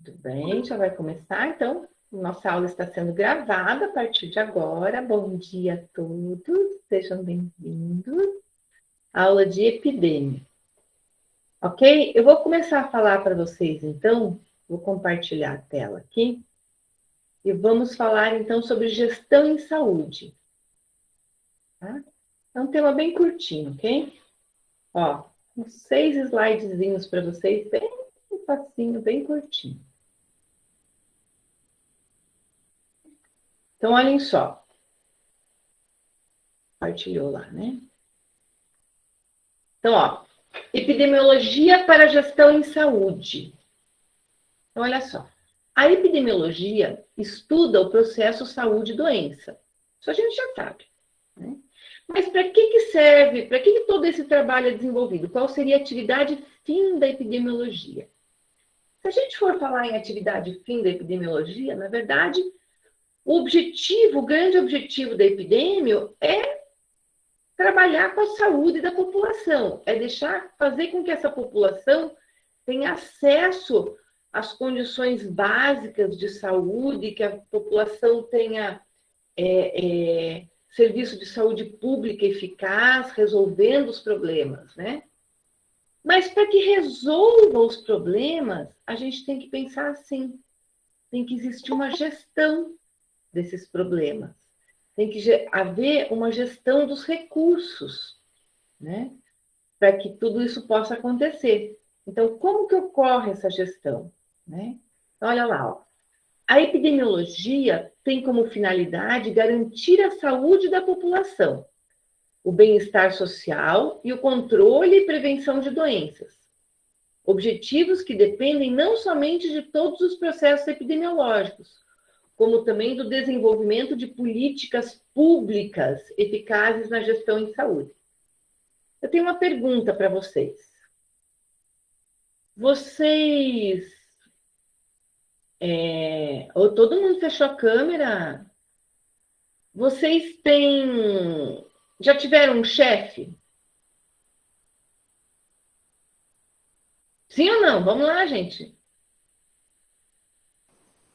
Tudo bem, já vai começar, então. Nossa aula está sendo gravada a partir de agora. Bom dia a todos, sejam bem-vindos. Aula de epidemia. Ok? Eu vou começar a falar para vocês, então. Vou compartilhar a tela aqui. E vamos falar, então, sobre gestão em saúde. Tá? É um tema bem curtinho, ok? Ó, uns 6 slidezinhos para vocês, bem facinho, bem curtinho. Então, olhem só. Compartilhou lá, né? Então, ó, epidemiologia para gestão em saúde. Então, olha só. A epidemiologia estuda o processo saúde-doença. Isso a gente já sabe, né? Mas para que serve? Para que todo esse trabalho é desenvolvido? Qual seria a atividade fim da epidemiologia? Se a gente for falar em atividade fim da epidemiologia, na verdade, o grande objetivo da epidemia é trabalhar com a saúde da população, é fazer com que essa população tenha acesso às condições básicas de saúde, que a população tenha serviço de saúde pública eficaz, resolvendo os problemas, né? Mas para que resolva os problemas, a gente tem que pensar assim, tem que existir uma gestão desses problemas. Tem que haver uma gestão dos recursos, né? Para que tudo isso possa acontecer. Então, como que ocorre essa gestão? Né? Então, olha lá, ó. A epidemiologia tem como finalidade garantir a saúde da população, o bem-estar social e o controle e prevenção de doenças. Objetivos que dependem não somente de todos os processos epidemiológicos, como também do desenvolvimento de políticas públicas eficazes na gestão em saúde. Eu tenho uma pergunta para vocês. Todo mundo fechou a câmera? Vocês já tiveram um chefe? Sim ou não? Vamos lá, gente.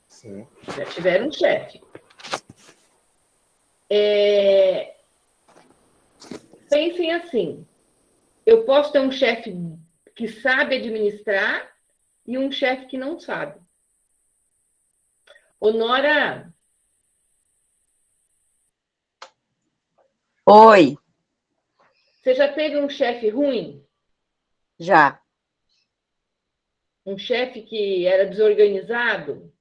Sim. Já tiveram um chefe. Pensem assim. Eu posso ter um chefe que sabe administrar e um chefe que não sabe. Ô, Nora. Oi. Você já teve um chefe ruim? Já. Um chefe que era desorganizado?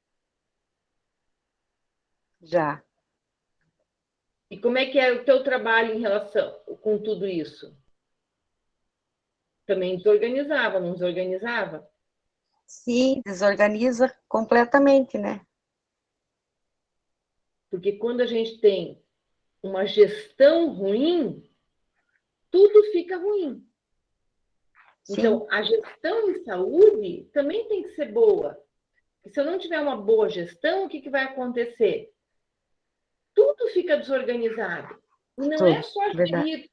Já. E como é que era o teu trabalho em relação com tudo isso? Também desorganizava, não desorganizava? Sim, desorganiza completamente, né? Porque quando a gente tem uma gestão ruim, tudo fica ruim. Sim. Então, a gestão em saúde também tem que ser boa. E se eu não tiver uma boa gestão, o que vai acontecer? Tudo fica desorganizado. E não é só gerir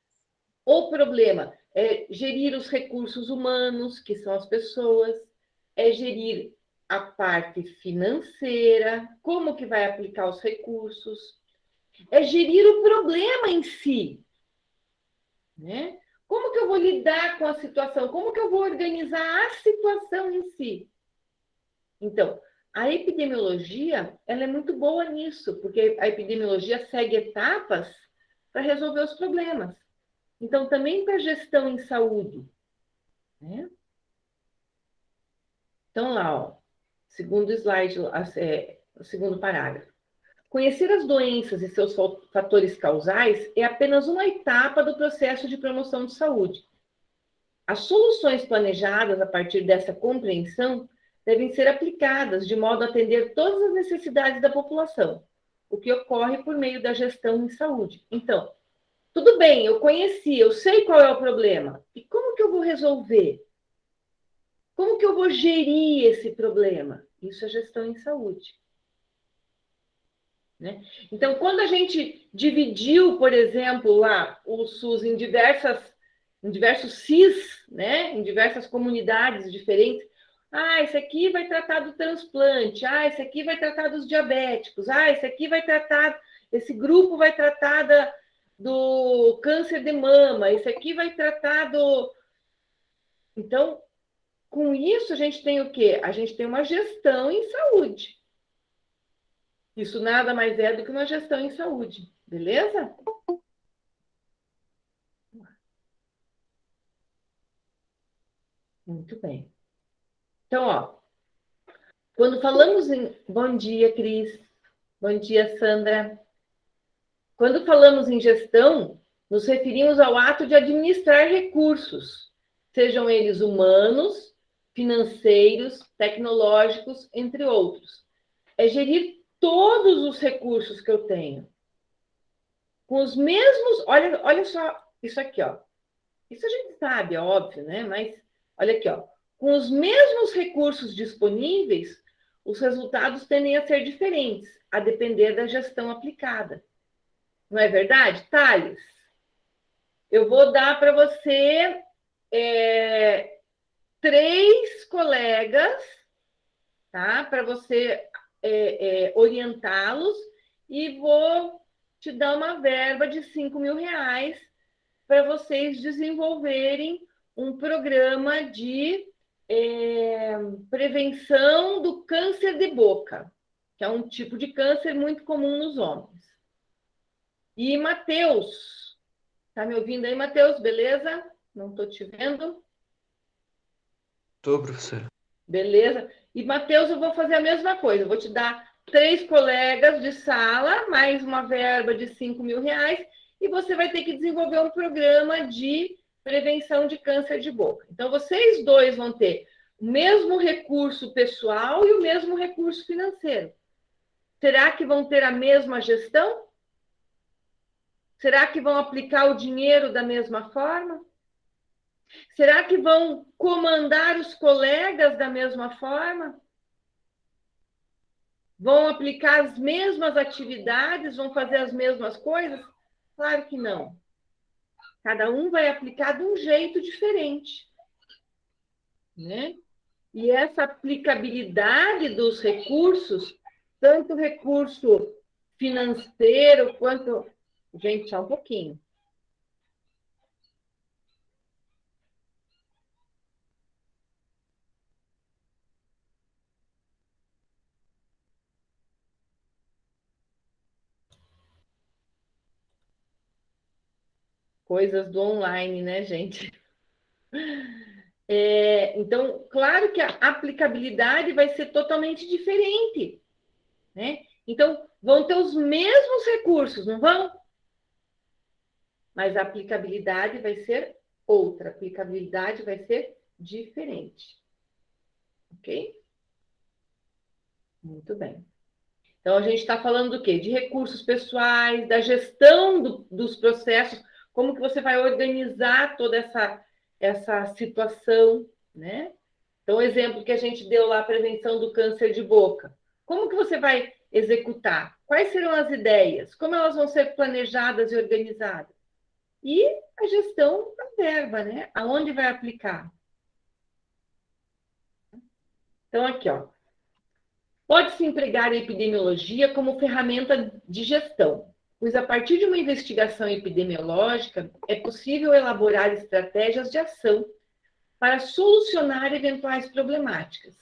o problema, é gerir os recursos humanos, que são as pessoas, é gerir a parte financeira, como que vai aplicar os recursos, é gerir o problema em si, né? Como que eu vou lidar com a situação? Como que eu vou organizar a situação em si? Então, a epidemiologia, ela é muito boa nisso, porque a epidemiologia segue etapas para resolver os problemas. Então, também para gestão em saúde, né? Então, lá, ó, segundo slide, o segundo parágrafo. Conhecer as doenças e seus fatores causais é apenas uma etapa do processo de promoção de saúde. As soluções planejadas a partir dessa compreensão devem ser aplicadas de modo a atender todas as necessidades da população, o que ocorre por meio da gestão em saúde. Então, tudo bem, eu conheci, eu sei qual é o problema. E como que eu vou resolver? Como que eu vou gerir esse problema? Isso é gestão em saúde. Né? Então, quando a gente dividiu, por exemplo, lá o SUS em diversos CIS, né? Em diversas comunidades diferentes, Ah, esse aqui vai tratar do transplante. Ah, esse aqui vai tratar dos diabéticos. Ah, esse aqui vai tratar, esse grupo vai tratar do câncer de mama. Esse aqui vai tratar do. Então, com isso, a gente tem o quê? A gente tem uma gestão em saúde. Isso nada mais é do que uma gestão em saúde, beleza? Muito bem. Então, ó, quando falamos em. Bom dia, Cris. Bom dia, Sandra. Quando falamos em gestão, nos referimos ao ato de administrar recursos, sejam eles humanos, financeiros, tecnológicos, entre outros. É gerir todos os recursos que eu tenho. Com os mesmos. Olha só isso aqui, ó. Isso a gente sabe, é óbvio, né? Mas olha aqui, ó. Com os mesmos recursos disponíveis, os resultados tendem a ser diferentes, a depender da gestão aplicada. Não é verdade, Thales? Eu vou dar para você 3 colegas, tá? Para você orientá-los e vou te dar uma verba de R$ 5.000 para vocês desenvolverem um programa de prevenção do câncer de boca, que é um tipo de câncer muito comum nos homens. E Matheus, tá me ouvindo aí, Matheus? Beleza? Não estou te vendo. Tô, professora. Beleza. E, Matheus, eu vou fazer a mesma coisa. Eu vou te dar 3 colegas de sala, mais uma verba de R$ 5.000, e você vai ter que desenvolver um programa de prevenção de câncer de boca. Então, vocês dois vão ter o mesmo recurso pessoal e o mesmo recurso financeiro. Será que vão ter a mesma gestão? Será que vão aplicar o dinheiro da mesma forma? Será que vão comandar os colegas da mesma forma? Vão aplicar as mesmas atividades? Vão fazer as mesmas coisas? Claro que não. Cada um vai aplicar de um jeito diferente, né? E essa aplicabilidade dos recursos, tanto recurso financeiro quanto. Gente, só um pouquinho. Coisas do online, né, gente? Então, claro que a aplicabilidade vai ser totalmente diferente, né? Então, vão ter os mesmos recursos, não vão? Mas a aplicabilidade vai ser outra, a aplicabilidade vai ser diferente. Ok? Muito bem. Então, a gente está falando do quê? De recursos pessoais, da gestão dos processos, como que você vai organizar toda essa situação, né? Então, o exemplo que a gente deu lá, a prevenção do câncer de boca. Como que você vai executar? Quais serão as ideias? Como elas vão ser planejadas e organizadas? E a gestão da verba, né? Aonde vai aplicar? Então, aqui, ó. Pode-se empregar a epidemiologia como ferramenta de gestão, pois a partir de uma investigação epidemiológica é possível elaborar estratégias de ação para solucionar eventuais problemáticas,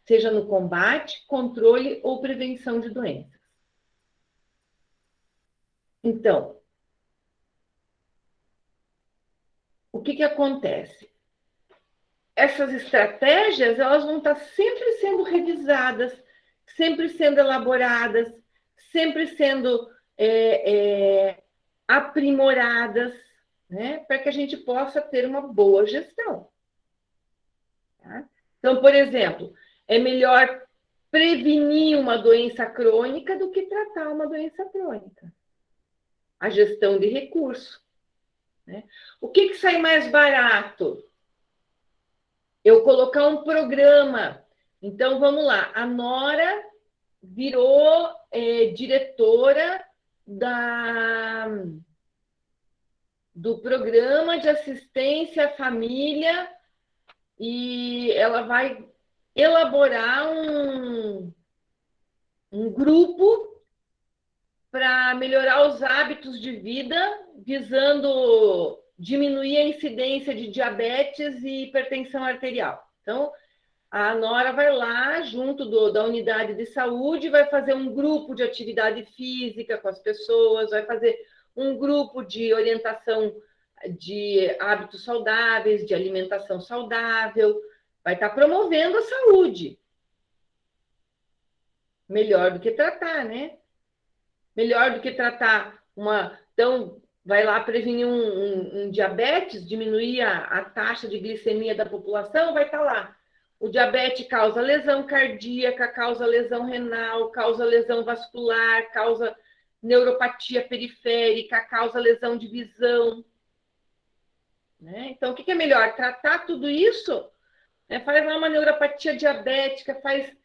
seja no combate, controle ou prevenção de doenças. Então, o que acontece? Essas estratégias elas vão estar sempre sendo revisadas, sempre sendo elaboradas, sempre sendo aprimoradas, né, para que a gente possa ter uma boa gestão. Tá? Então, por exemplo, é melhor prevenir uma doença crônica do que tratar uma doença crônica. A gestão de recurso. Né? O que sai mais barato? Eu colocar um programa. Então, vamos lá. A Nora virou diretora do programa de assistência à família e ela vai elaborar um grupo para melhorar os hábitos de vida, visando diminuir a incidência de diabetes e hipertensão arterial. Então, a Nora vai lá, junto da unidade de saúde, vai fazer um grupo de atividade física com as pessoas, vai fazer um grupo de orientação de hábitos saudáveis, de alimentação saudável, vai estar promovendo a saúde. Melhor do que tratar, né? Melhor do que tratar uma... Então, vai lá prevenir um diabetes, diminuir a taxa de glicemia da população, vai estar lá. O diabetes causa lesão cardíaca, causa lesão renal, causa lesão vascular, causa neuropatia periférica, causa lesão de visão. Né? Então, o que é melhor? Tratar tudo isso? Faz lá uma neuropatia diabética, faz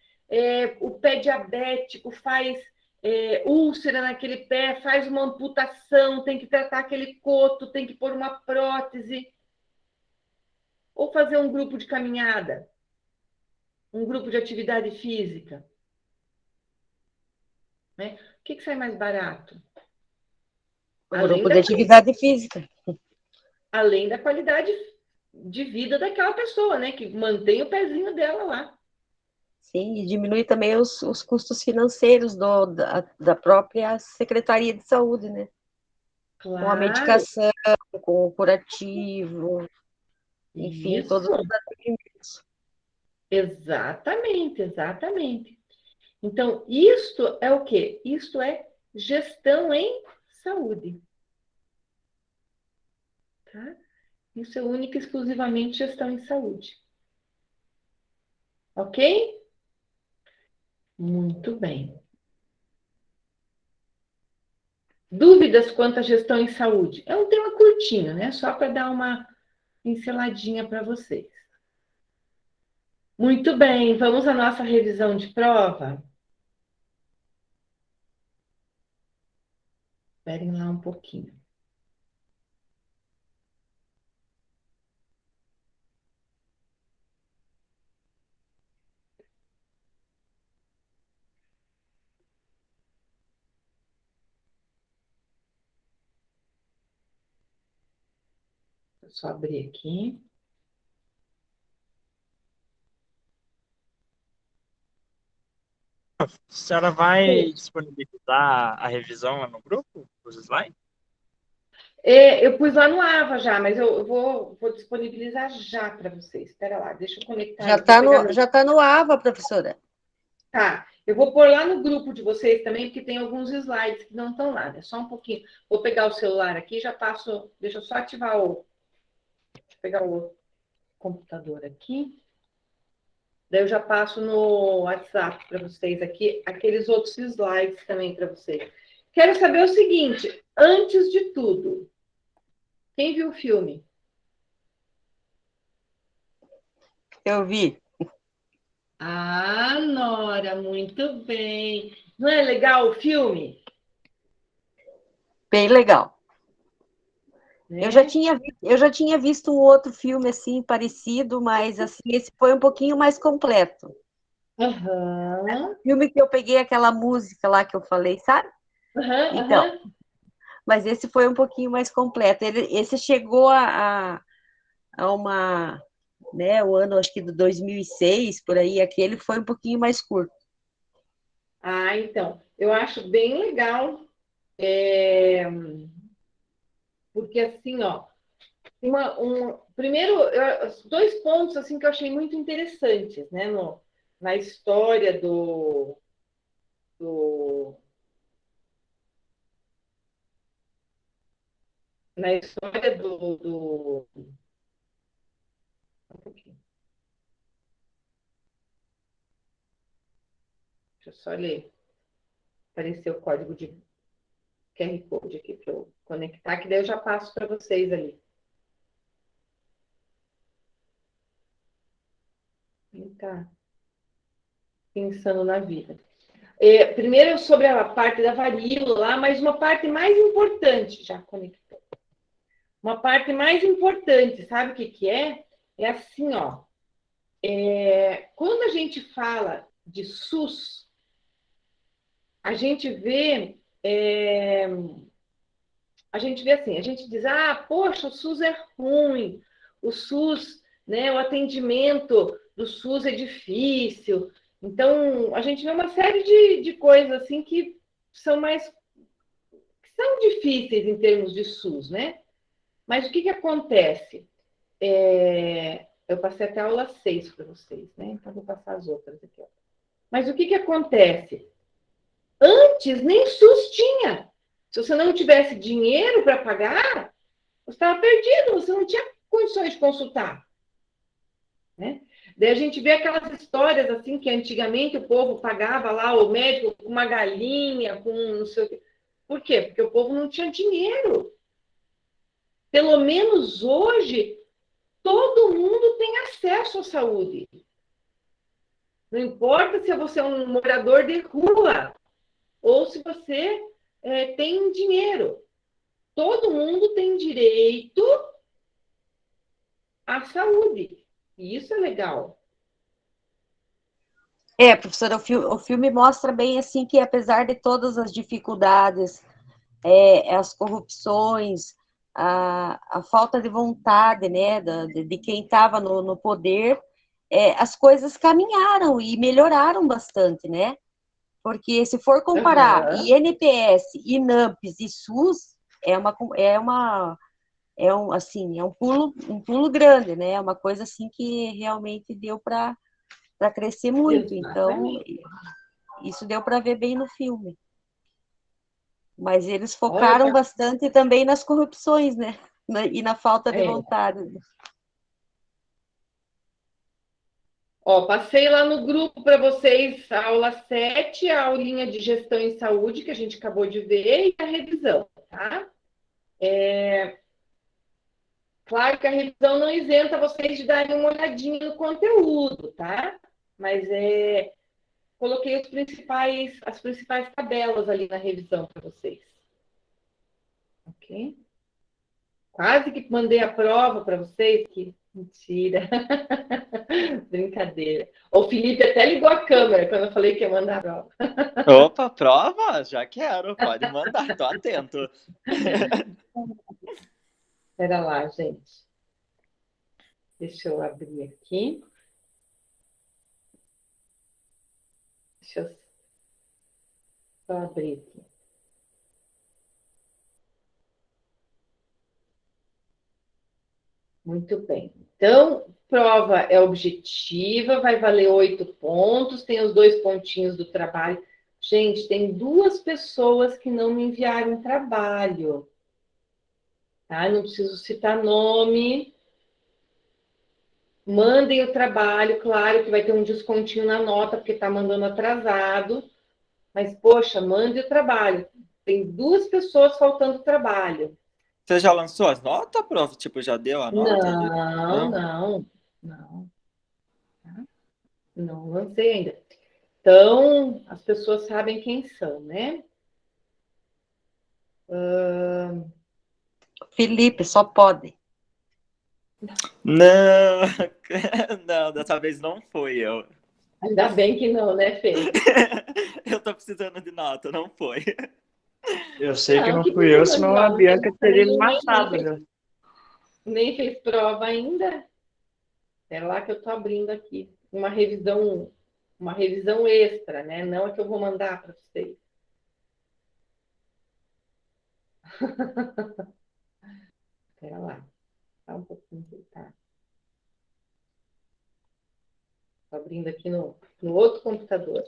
o pé diabético, faz úlcera naquele pé, faz uma amputação, tem que tratar aquele coto, tem que pôr uma prótese. Ou fazer um grupo de caminhada, um grupo de atividade física. Né? O que sai mais barato? O grupo de atividade física. Além da qualidade de vida daquela pessoa, né? Que mantém o pezinho dela lá. Sim, e diminui também os custos financeiros da própria Secretaria de Saúde, né? Claro. Com a medicação, com o curativo, enfim, Isso. todos os atendimentos. Exatamente, exatamente. Então, isto é o quê? Isto é gestão em saúde. Tá? Isso é única e exclusivamente gestão em saúde. Ok? Muito bem. Dúvidas quanto à gestão em saúde? É um tema curtinho, né? Só para dar uma pinceladinha para vocês. Muito bem, vamos à nossa revisão de prova? Esperem lá um pouquinho. Deixa eu só abrir aqui. A senhora vai disponibilizar a revisão lá no grupo, os slides? Eu pus lá no AVA já, mas eu vou disponibilizar já para vocês. Espera lá, deixa eu conectar. Já tá no AVA, professora. Tá, eu vou pôr lá no grupo de vocês também, porque tem alguns slides que não estão lá, né? Só um pouquinho. Vou pegar o celular aqui, já passo. Deixa eu só ativar o. Deixa eu pegar o computador aqui. Daí eu já passo no WhatsApp para vocês aqui, aqueles outros slides também para vocês. Quero saber o seguinte, antes de tudo, quem viu o filme? Eu vi. Ah, Nora, muito bem. Não é legal o filme? Bem legal. Né? Eu já tinha visto um outro filme assim parecido, mas assim esse foi um pouquinho mais completo. Aham. O filme que eu peguei aquela música lá que eu falei, sabe? Então, mas esse foi um pouquinho mais completo. Esse chegou a uma, né, o ano acho que de 2006 por aí, aquele foi um pouquinho mais curto. Ah, então, eu acho bem legal, porque assim, ó, primeiro, dois pontos assim que eu achei muito interessantes, né, na história na história deixa eu só ler. Apareceu o código de QR Code aqui para eu conectar, que daí eu já passo para vocês ali. Tá pensando na vida. Primeiro sobre a parte da varíola lá, mas uma parte mais importante, já conectou. Uma parte mais importante, sabe o que é? É assim, ó. Quando a gente fala de SUS, a gente vê assim, a gente diz, poxa, o SUS é ruim, o SUS, né, o atendimento do SUS é difícil. Então, a gente vê uma série de coisas assim que são difíceis em termos de SUS, né? Mas o que acontece? Eu passei até a aula 6 para vocês, né? Então, vou passar as outras aqui. Ó. Mas o que acontece? Antes, nem SUS tinha. Se você não tivesse dinheiro para pagar, você estava perdido, você não tinha condições de consultar. Né? Daí a gente vê aquelas histórias assim que antigamente o povo pagava lá o médico com uma galinha, com não sei o quê. Por quê? Porque o povo não tinha dinheiro. Pelo menos hoje, todo mundo tem acesso à saúde. Não importa se você é um morador de rua ou se você tem dinheiro. Todo mundo tem direito à saúde. E isso é legal. Professora, o filme mostra bem assim que apesar de todas as dificuldades, as corrupções, a falta de vontade, né, de quem estava no poder, as coisas caminharam e melhoraram bastante, né? Porque se for comparar INPS, INAMPS e SUS, assim, é um pulo grande, né? É uma coisa assim que realmente deu para crescer muito. Exatamente. Então, isso deu para ver bem no filme. Mas eles focaram bastante também nas corrupções, né? E na falta de vontade. Passei lá no grupo para vocês a aula 7, a aulinha de gestão em saúde, que a gente acabou de ver, e a revisão, tá? Claro que a revisão não isenta vocês de darem uma olhadinha no conteúdo, tá? Mas coloquei as principais tabelas ali na revisão para vocês. Ok? Quase que mandei a prova para vocês, que mentira. Brincadeira. O Felipe até ligou a câmera quando eu falei que ia mandar a prova. Opa, prova? Já quero, pode mandar, tô atento. Espera lá, gente. Deixa eu abrir aqui. Deixa eu só abrir aqui. Muito bem. Então, prova é objetiva, vai valer 8 pontos, tem os 2 pontinhos do trabalho. Gente, tem 2 pessoas que não me enviaram trabalho. Tá? Não preciso citar nome. Mandem o trabalho, claro que vai ter um descontinho na nota, porque está mandando atrasado. Mas, poxa, mande o trabalho. Tem 2 pessoas faltando trabalho. Você já lançou as notas, prof? Tipo, já deu a nota? Não. Não lancei ainda. Então, as pessoas sabem quem são, né? Felipe, só pode. Não, não, dessa vez não foi eu. Ainda bem que não, né, Fê? Eu tô precisando de nota, não foi. Eu sei que não fui eu, senão a Bianca teria me matado já. Nem fez prova ainda? É lá que eu tô abrindo aqui. Uma revisão extra, né? Não a que eu vou mandar para vocês. Espera lá. Tá um pouquinho. Tá. Tô abrindo aqui no outro computador.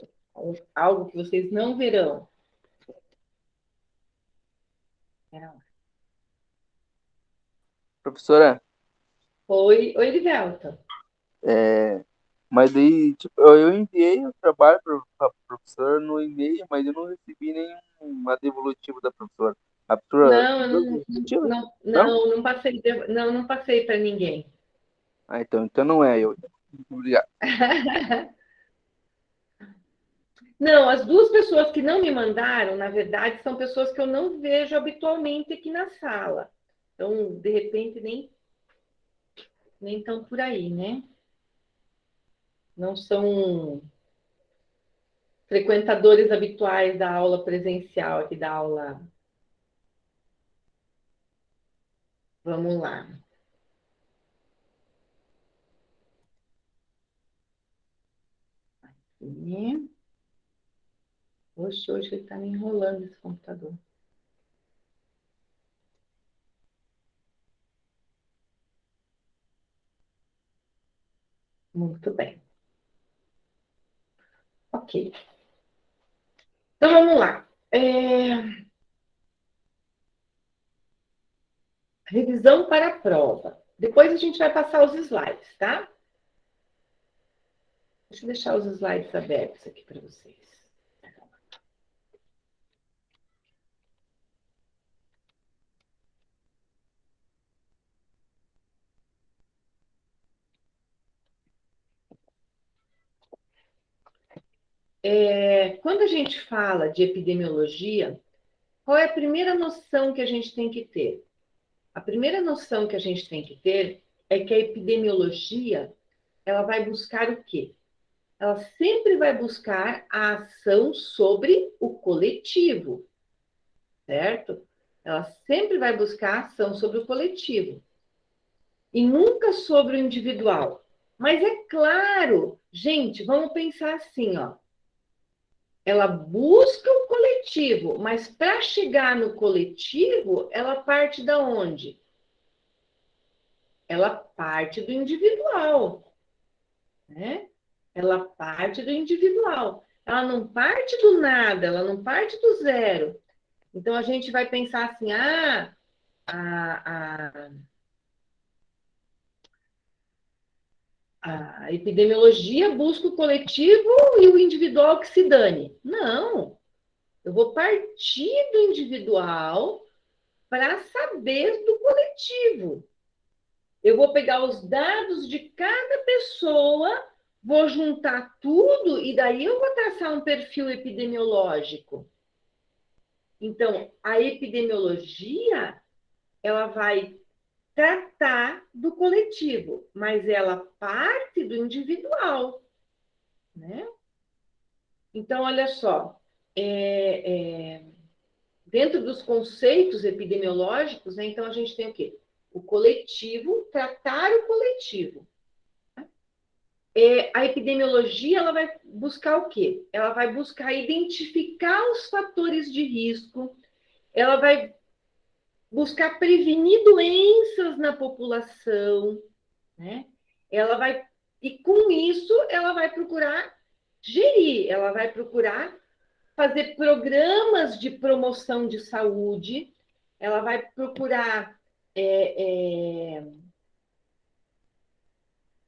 Algo que vocês não verão. Espera lá. Professora? Oi, Livelton. Mas daí, tipo, eu enviei o trabalho para a professora no e-mail, mas eu não recebi nenhuma devolutiva da professora. A professora Não passei, não passei para ninguém. Ah, então não é eu. Obrigado. Não, as 2 pessoas que não me mandaram, na verdade, são pessoas que eu não vejo habitualmente aqui na sala. Então, de repente, nem estão por aí, né? não são frequentadores habituais da aula presencial, aqui da aula. Vamos lá. Aqui. Oxe, hoje ele está me enrolando esse computador. Muito bem. Ok. Então, vamos lá. Revisão para a prova. Depois a gente vai passar os slides, tá? Deixa eu deixar os slides abertos aqui para vocês. Quando a gente fala de epidemiologia, qual é a primeira noção que a gente tem que ter? A primeira noção que a gente tem que ter é que a epidemiologia, ela vai buscar o quê? Ela sempre vai buscar a ação sobre o coletivo, certo? Ela sempre vai buscar a ação sobre o coletivo e nunca sobre o individual. Mas é claro, gente, vamos pensar assim, ó. Ela busca o coletivo, mas para chegar no coletivo, ela parte da onde? Ela parte do individual, né? Ela parte do individual. Ela não parte do nada, ela não parte do zero. Então, a gente vai pensar assim, a epidemiologia busca o coletivo e o individual que se dane. Não, eu vou partir do individual para saber do coletivo. Eu vou pegar os dados de cada pessoa, vou juntar tudo e daí eu vou traçar um perfil epidemiológico. Então, a epidemiologia, ela vai tratar do coletivo, mas ela parte do individual, né? Então, olha só, dentro dos conceitos epidemiológicos, né, então a gente tem o quê? O coletivo, tratar o coletivo. A epidemiologia, ela vai buscar o quê? Ela vai buscar identificar os fatores de risco, ela vai buscar prevenir doenças na população, né? E com isso, ela vai procurar gerir, ela vai procurar fazer programas de promoção de saúde, ela vai procurar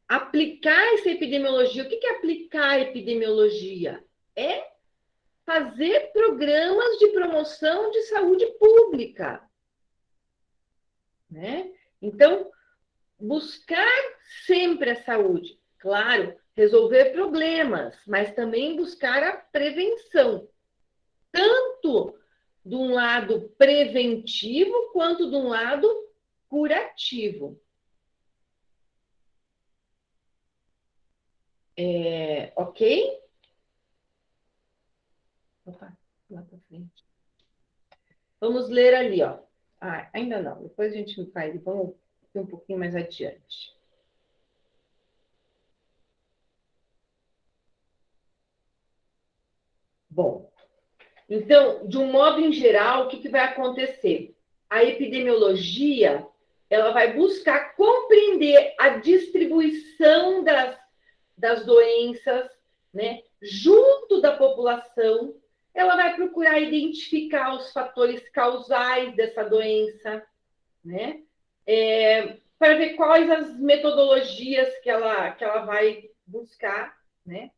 aplicar essa epidemiologia. O que é aplicar a epidemiologia? É fazer programas de promoção de saúde pública, né? Então, buscar sempre a saúde. Claro, resolver problemas, mas também buscar a prevenção. Tanto de um lado preventivo, quanto de um lado curativo. Ok? Opa, lá para frente. Vamos ler ali, ó. Ainda não, depois a gente faz, vamos um pouquinho mais adiante. Bom, então, de um modo em geral, o que vai acontecer? A epidemiologia, ela vai buscar compreender a distribuição das doenças, né, junto da população. Ela vai procurar identificar os fatores causais dessa doença, né, para ver quais as metodologias que ela vai buscar, né,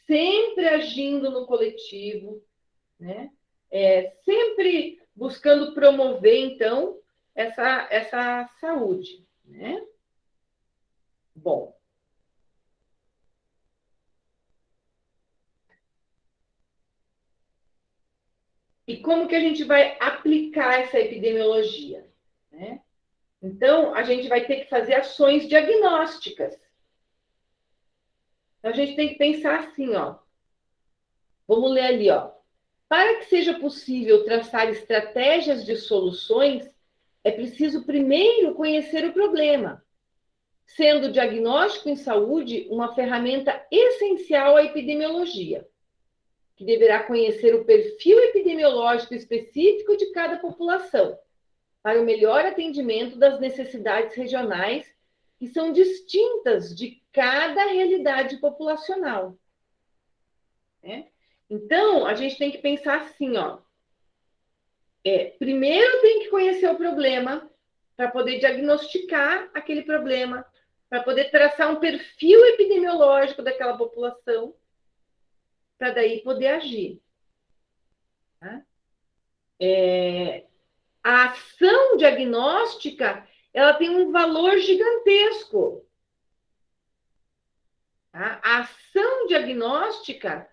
sempre agindo no coletivo, né, sempre buscando promover, então, essa saúde, né? Bom. E como que a gente vai aplicar essa epidemiologia, né? Então, a gente vai ter que fazer ações diagnósticas. Então, a gente tem que pensar assim, ó. Vamos ler ali, ó. Para que seja possível traçar estratégias de soluções, é preciso primeiro conhecer o problema, sendo o diagnóstico em saúde uma ferramenta essencial à epidemiologia, que deverá conhecer o perfil epidemiológico específico de cada população, para o melhor atendimento das necessidades regionais que são distintas de cada realidade populacional. Né? Então, a gente tem que pensar assim, ó. Primeiro tem que conhecer o problema para poder diagnosticar aquele problema, para poder traçar um perfil epidemiológico daquela população, para daí poder agir. Tá? A ação diagnóstica, ela tem um valor gigantesco. Tá? A ação diagnóstica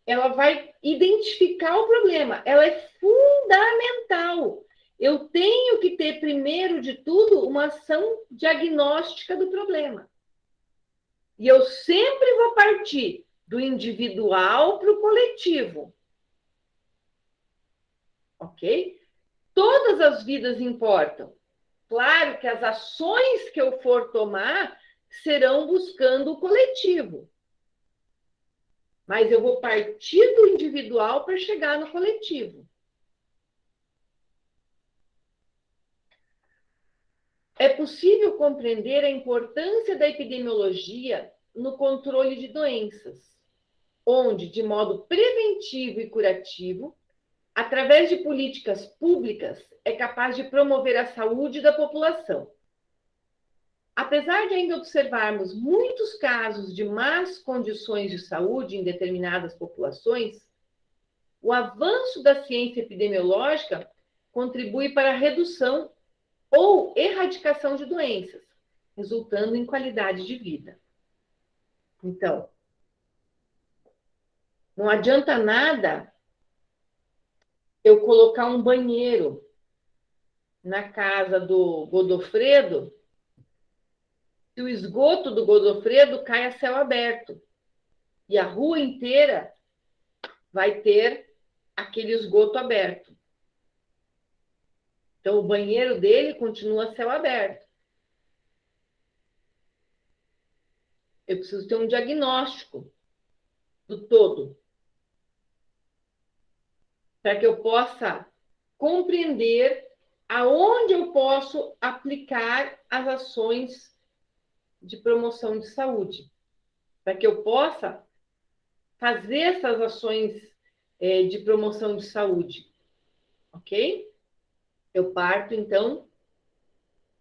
ela vai identificar o problema. Ela é fundamental. Eu tenho que ter, primeiro de tudo, uma ação diagnóstica do problema. E eu sempre vou partir do individual para o coletivo. Ok? Todas as vidas importam. Claro que as ações que eu for tomar serão buscando o coletivo. Mas eu vou partir do individual para chegar no coletivo. É possível compreender a importância da epidemiologia no controle de doenças, onde, de modo preventivo e curativo, através de políticas públicas, é capaz de promover a saúde da população. Apesar de ainda observarmos muitos casos de más condições de saúde em determinadas populações, o avanço da ciência epidemiológica contribui para a redução ou erradicação de doenças, resultando em qualidade de vida. Então, não adianta nada eu colocar um banheiro na casa do Godofredo se o esgoto do Godofredo cai a céu aberto e a rua inteira vai ter aquele esgoto aberto. Então, o banheiro dele continua a céu aberto. Eu preciso ter um diagnóstico do todo, para que eu possa compreender aonde eu posso aplicar as ações de promoção de saúde, para que eu possa fazer essas ações de promoção de saúde, ok? Eu parto, então,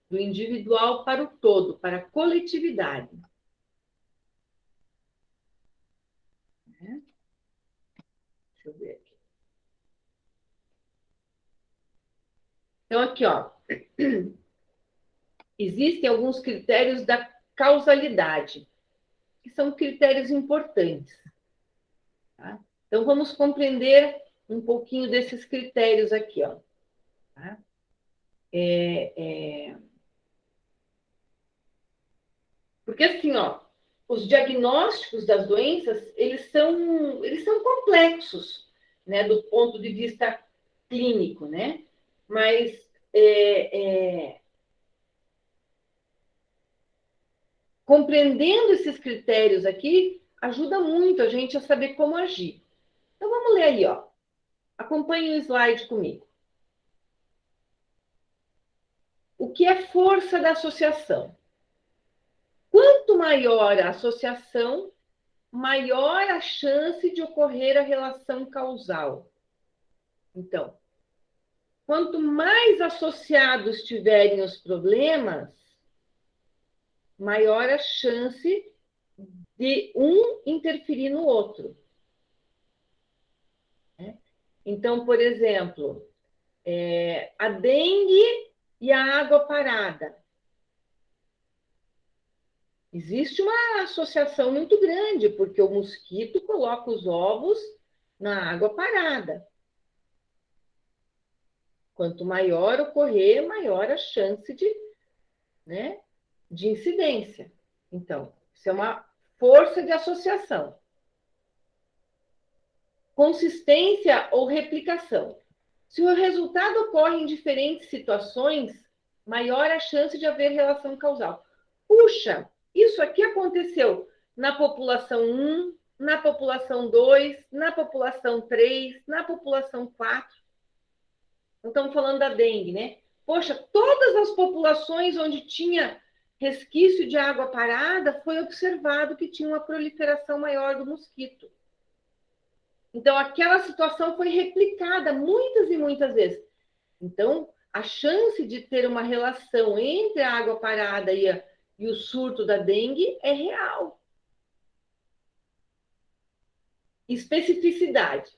do individual para o todo, para a coletividade. Deixa eu ver aqui. Então, aqui, ó. Existem alguns critérios da causalidade, que são critérios importantes. Tá? Então, vamos compreender um pouquinho desses critérios aqui, ó. Tá? Porque, assim, ó, os diagnósticos das doenças, eles são complexos, né, do ponto de vista clínico, né? Mas compreendendo esses critérios aqui, ajuda muito a gente a saber como agir. Então, vamos ler aí, ó. Acompanhe o slide comigo. O que é força da associação? Quanto maior a associação, maior a chance de ocorrer a relação causal. Então, quanto mais associados tiverem os problemas, maior a chance de um interferir no outro. Então, por exemplo, a dengue e a água parada. Existe uma associação muito grande, porque o mosquito coloca os ovos na água parada. Quanto maior ocorrer, maior a chance de, né, de incidência. Então, isso é uma força de associação. Consistência ou replicação. Se o resultado ocorre em diferentes situações, maior a chance de haver relação causal. Puxa, isso aqui aconteceu na população 1, na população 2, na população 3, na população 4. Não estamos falando da dengue, né? Poxa, todas as populações onde tinha resquício de água parada, foi observado que tinha uma proliferação maior do mosquito. Então, aquela situação foi replicada muitas e muitas vezes. Então, a chance de ter uma relação entre a água parada e o surto da dengue é real. Especificidade.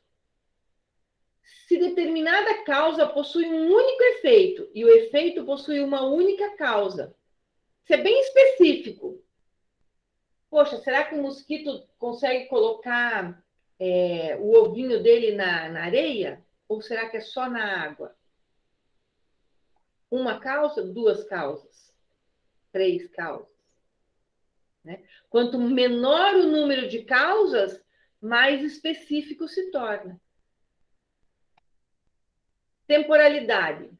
Se determinada causa possui um único efeito e o efeito possui uma única causa. Isso é bem específico. Poxa, será que o mosquito consegue colocar o ovinho dele na areia? Ou será que é só na água? Uma causa, 2 causas, 3 causas. Né? Quanto menor o número de causas, mais específico se torna. Temporalidade.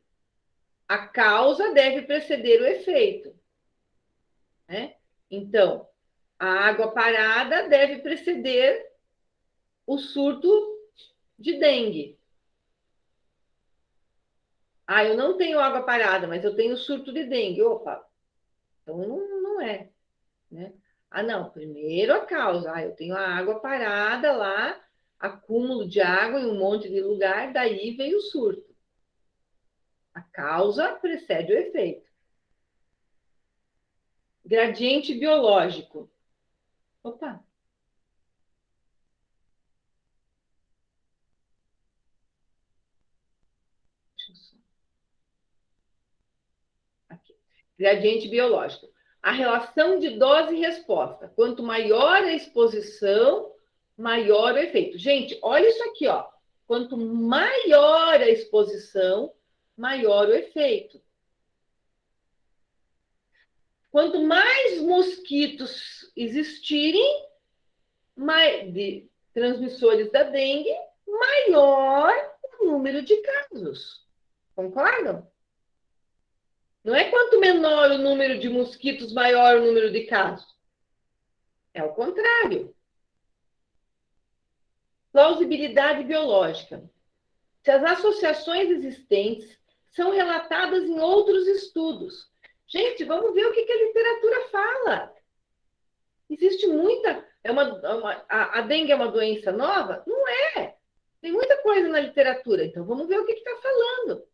A causa deve preceder o efeito. Né? Então, a água parada deve preceder o surto de dengue. Ah, eu não tenho água parada, mas eu tenho surto de dengue. Opa, então não é. Né? Ah, não, primeiro a causa. Ah, eu tenho a água parada lá, acúmulo de água em um monte de lugar, daí veio o surto. A causa precede o efeito. Gradiente biológico. Opa. Deixa eu só. Aqui. Gradiente biológico. A relação de dose e resposta. Quanto maior a exposição, maior o efeito. Gente, olha isso aqui, ó. Quanto maior a exposição, maior o efeito. Quanto mais mosquitos existirem, de transmissores da dengue, maior o número de casos. Concordam? Não é quanto menor o número de mosquitos, maior o número de casos. É o contrário. Plausibilidade biológica. Se as associações existentes são relatadas em outros estudos. Gente, vamos ver o que a literatura fala. Existe muita... a dengue é uma doença nova? Não é. Tem muita coisa na literatura. Então, vamos ver o que está falando.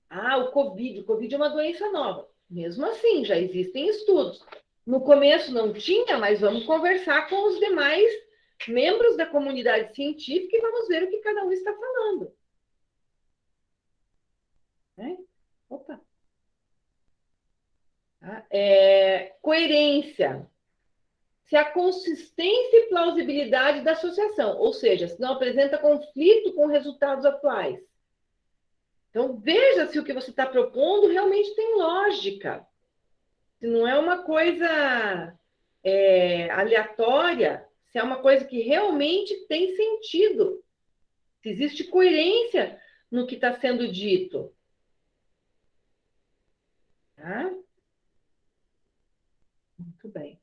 Ah, o Covid. O Covid é uma doença nova. Mesmo assim, já existem estudos. No começo não tinha, mas vamos conversar com os demais membros da comunidade científica e vamos ver o que cada um está falando. Opa. Coerência. Se a consistência e plausibilidade da associação, ou seja, se não apresenta conflito com resultados atuais. Então, veja se o que você está propondo realmente tem lógica. Se não é uma coisa aleatória, se é uma coisa que realmente tem sentido. Se existe coerência no que está sendo dito. Tá? Muito bem.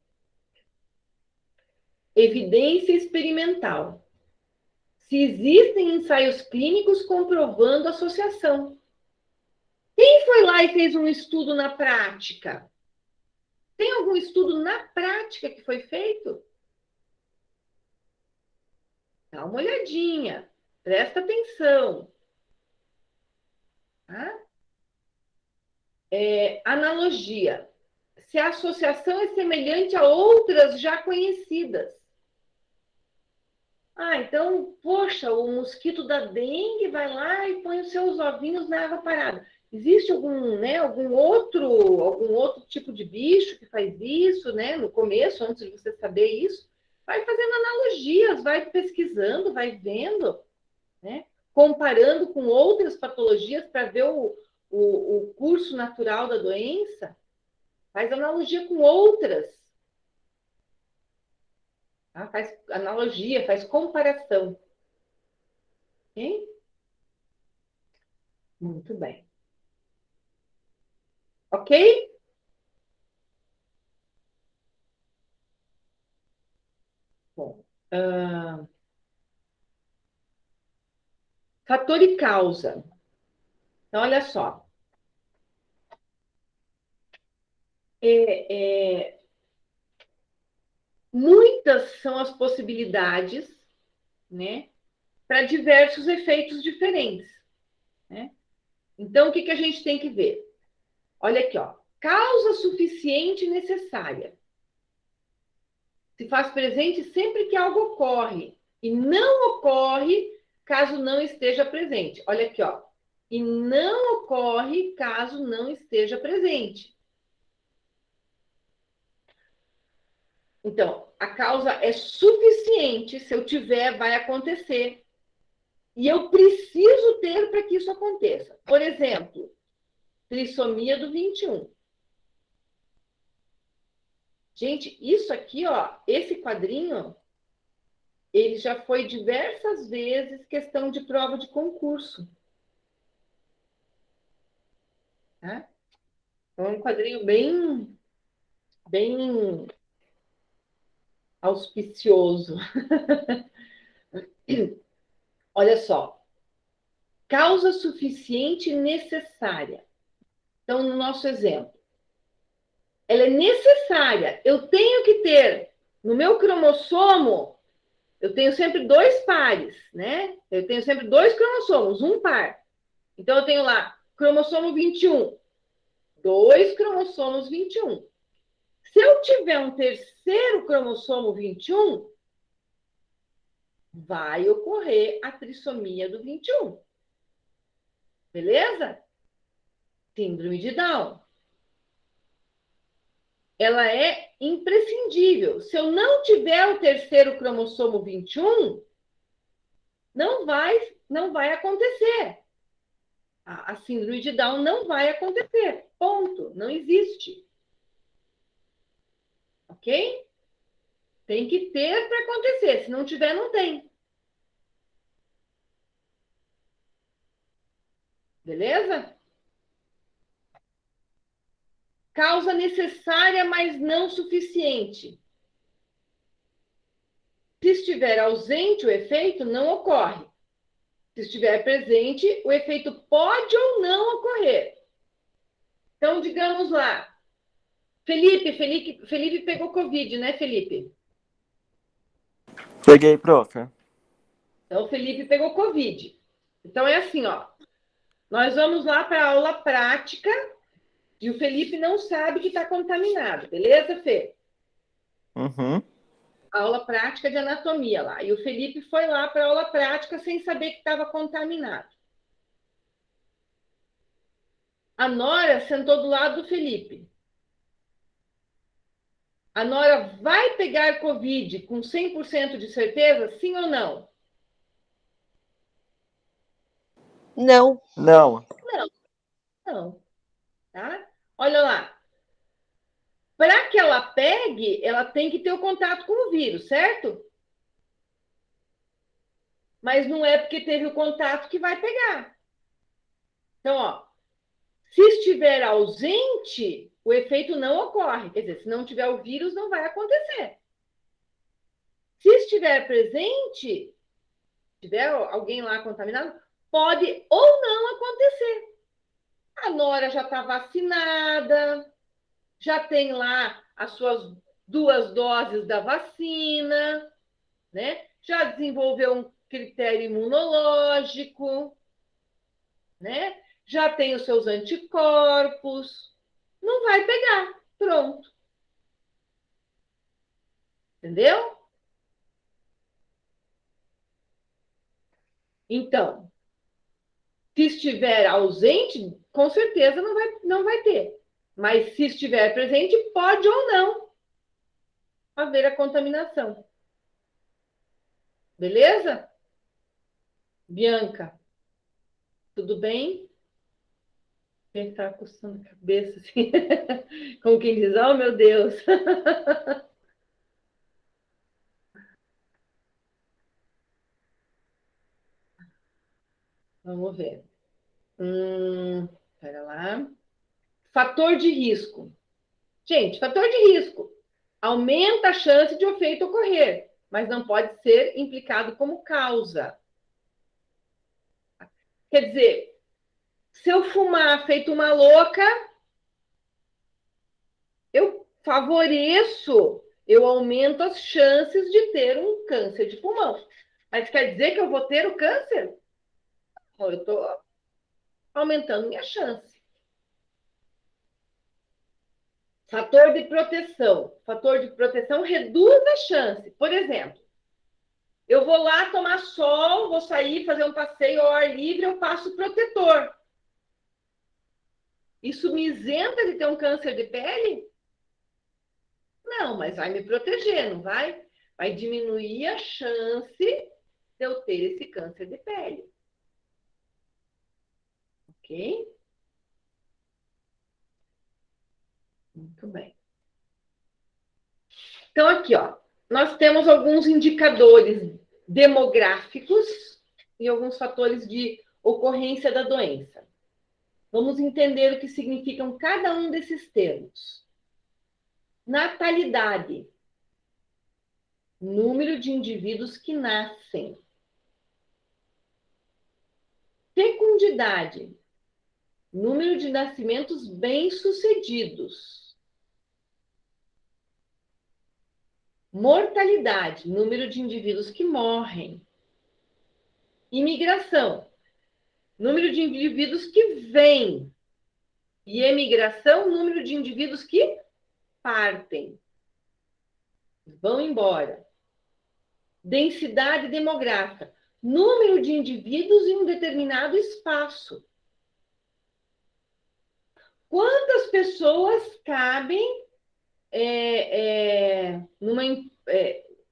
Evidência experimental. Se existem ensaios clínicos comprovando associação. Quem foi lá e fez um estudo na prática? Tem algum estudo na prática que foi feito? Dá uma olhadinha, presta atenção. Tá? Analogia. Se a associação é semelhante a outras já conhecidas. Ah, então, poxa, o mosquito da dengue vai lá e põe os seus ovinhos na água parada. Existe algum outro tipo de bicho que faz isso, né? No começo, antes de você saber isso, vai fazendo analogias, vai pesquisando, vai vendo, né? Comparando com outras patologias para ver o curso natural da doença. Faz analogia com outras. Tá? Faz analogia, faz comparação. Ok? Muito bem. Ok? Bom, fator e causa. Então, olha só. Muitas são as possibilidades, né, para diversos efeitos diferentes, né? Então, o que a gente tem que ver? Olha aqui, ó. Causa suficiente e necessária. Se faz presente sempre que algo ocorre e não ocorre caso não esteja presente. Olha aqui, ó. E não ocorre caso não esteja presente. Então, a causa é suficiente, se eu tiver, vai acontecer. E eu preciso ter para que isso aconteça. Por exemplo, trissomia do 21. Gente, isso aqui, ó, esse quadrinho, ele já foi diversas vezes questão de prova de concurso. Tá? É um quadrinho bem auspicioso. Olha só. Causa suficiente e necessária. Então, no nosso exemplo, ela é necessária. Eu tenho que ter no meu cromossomo, eu tenho sempre 2 pares, né? Eu tenho sempre 2 cromossomos, um par. Então, eu tenho lá cromossomo 21, 2 cromossomos 21. Se eu tiver um terceiro cromossomo 21, vai ocorrer a trissomia do 21. Beleza? Síndrome de Down. Ela é imprescindível. Se eu não tiver o terceiro cromossomo 21, não vai acontecer. A síndrome de Down não vai acontecer. Ponto. Não existe. Ok? Tem que ter para acontecer. Se não tiver, não tem. Beleza? Causa necessária, mas não suficiente. Se estiver ausente o efeito, não ocorre. Se estiver presente, o efeito pode ou não ocorrer. Então, digamos lá, Felipe pegou Covid, né, Felipe? Peguei, prof. Então, o Felipe pegou Covid. Então, é assim, ó. Nós vamos lá para a aula prática e o Felipe não sabe que está contaminado, beleza, Fê? Uhum. Aula prática de anatomia lá. E o Felipe foi lá para a aula prática sem saber que estava contaminado. A Nora sentou do lado do Felipe. A Nora vai pegar Covid com 100% de certeza, sim ou não? Não. Não. Não. Tá? Olha lá. Para que ela pegue, ela tem que ter o contato com o vírus, certo? Mas não é porque teve o contato que vai pegar. Então, ó, se estiver ausente, o efeito não ocorre. Quer dizer, se não tiver o vírus, não vai acontecer. Se estiver presente, tiver alguém lá contaminado, pode ou não acontecer. A Nora já está vacinada, já tem lá as suas 2 doses da vacina, né? Já desenvolveu um critério imunológico, né? Já tem os seus anticorpos, não vai pegar, pronto. Entendeu? Então, se estiver ausente, com certeza não vai ter. Mas se estiver presente, pode ou não haver a contaminação. Beleza? Bianca, tudo bem? Quem está coçando a cabeça, assim, como quem diz, oh, meu Deus. Vamos ver. Espera lá. Fator de risco. Gente, fator de risco aumenta a chance de o efeito ocorrer, mas não pode ser implicado como causa. Quer dizer, se eu fumar feito uma louca, eu favoreço, eu aumento as chances de ter um câncer de pulmão. Mas quer dizer que eu vou ter o câncer? Ou eu estou aumentando minha chance. Fator de proteção. Fator de proteção reduz a chance. Por exemplo, eu vou lá tomar sol, vou sair, fazer um passeio ao ar livre, eu passo protetor. Isso me isenta de ter um câncer de pele? Não, mas vai me proteger, não vai? Vai diminuir a chance de eu ter esse câncer de pele. Ok? Muito bem. Então, aqui, ó, nós temos alguns indicadores demográficos e alguns fatores de ocorrência da doença. Vamos entender o que significam cada um desses termos. Natalidade. Número de indivíduos que nascem. Fecundidade. Número de nascimentos bem-sucedidos. Mortalidade. Número de indivíduos que morrem. Imigração. Número de indivíduos que vêm. E emigração, número de indivíduos que partem. Vão embora. Densidade demográfica. Número de indivíduos em um determinado espaço. Quantas pessoas cabem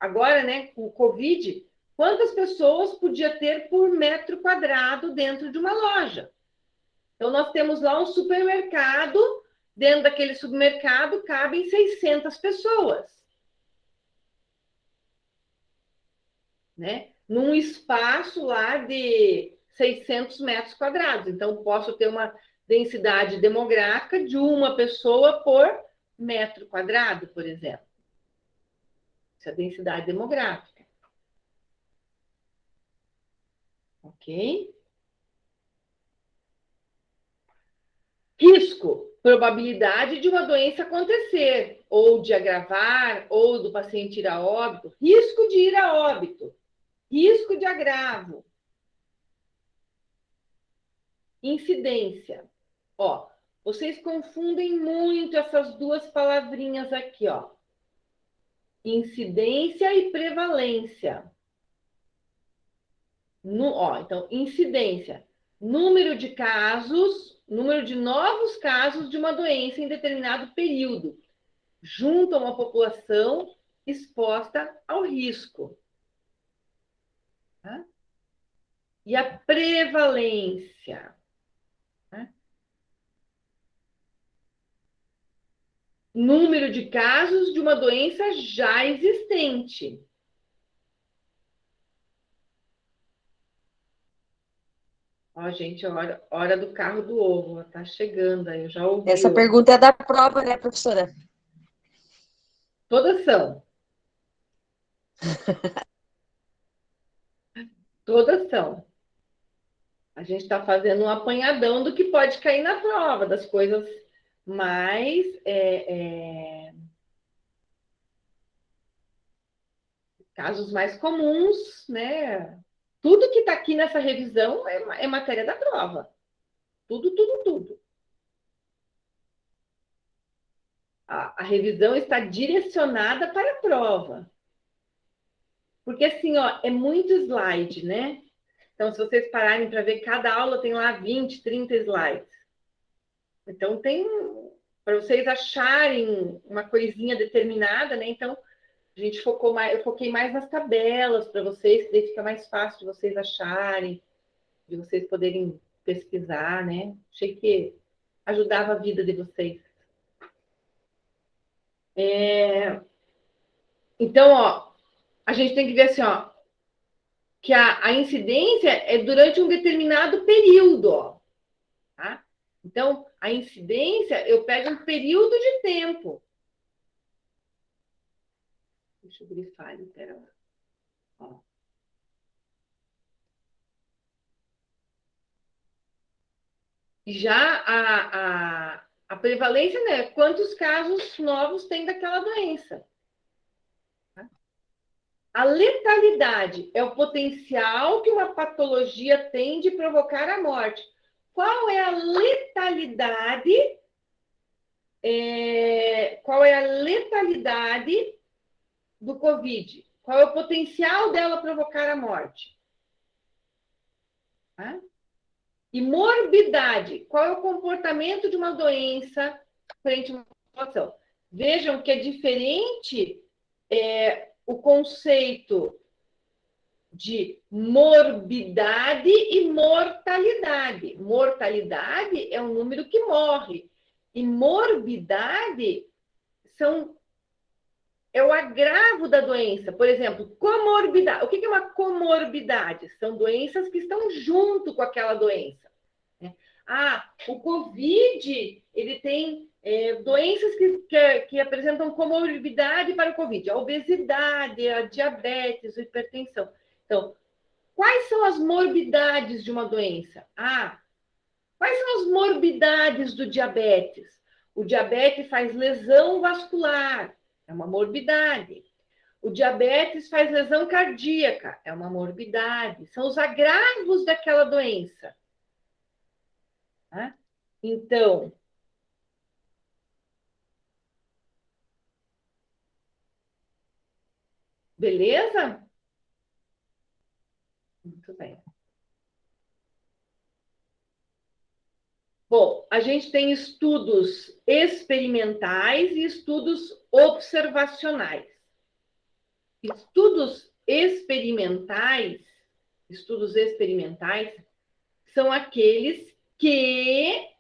agora, né, com o Covid, quantas pessoas podia ter por metro quadrado dentro de uma loja? Então, nós temos lá um supermercado, dentro daquele supermercado cabem 600 pessoas. Né? Num espaço lá de 600 metros quadrados. Então, posso ter uma densidade demográfica de uma pessoa por metro quadrado, por exemplo. Essa é a densidade demográfica. Ok? Risco, probabilidade de uma doença acontecer, ou de agravar, ou do paciente ir a óbito. Risco de ir a óbito. Risco de agravo. Incidência. Ó, vocês confundem muito essas duas palavrinhas aqui, ó. Incidência e prevalência. Então, incidência. Número de casos, número de novos casos de uma doença em determinado período, junto a uma população exposta ao risco. Tá? E a prevalência. Tá? Número de casos de uma doença já existente. Ó, gente, hora do carro do ovo. Tá chegando aí, eu já ouvi. Essa pergunta é da prova, né, professora? Todas são. Todas são. A gente está fazendo um apanhadão do que pode cair na prova, das coisas mais casos mais comuns, né? Tudo que está aqui nessa revisão é matéria da prova. Tudo. A revisão está direcionada para a prova. Porque, assim, ó, é muito slide, né? Então, se vocês pararem para ver, cada aula tem lá 20, 30 slides. Então, tem para vocês acharem uma coisinha determinada, né? Então, eu foquei mais nas tabelas para vocês, que daí fica mais fácil de vocês acharem, de vocês poderem pesquisar, né? Achei que ajudava a vida de vocês. Então, ó, a gente tem que ver assim, ó, que a incidência é durante um determinado período, ó, tá? Então, a incidência, eu pego um período de tempo. Deixa eu grifar ali, pera lá. Ó. Já a prevalência, né? Quantos casos novos tem daquela doença? A letalidade é o potencial que uma patologia tem de provocar a morte. Qual é a letalidade? Qual é a letalidade do Covid? Qual é o potencial dela provocar a morte? Tá? E morbidade. Qual é o comportamento de uma doença frente a uma situação? Vejam que é diferente o conceito de morbidade e mortalidade. Mortalidade é um número que morre. E morbidade é o agravo da doença. Por exemplo, comorbidade. O que é uma comorbidade? São doenças que estão junto com aquela doença. O Covid, ele tem doenças que apresentam comorbidade para o Covid. A obesidade, a diabetes, a hipertensão. Então, quais são as morbidades de uma doença? Quais são as morbidades do diabetes? O diabetes faz lesão vascular, é uma morbidade. O diabetes faz lesão cardíaca, é uma morbidade. São os agravos daquela doença. Então, beleza? Muito bem. Bom, a gente tem estudos experimentais e estudos observacionais. Estudos experimentais são aqueles que...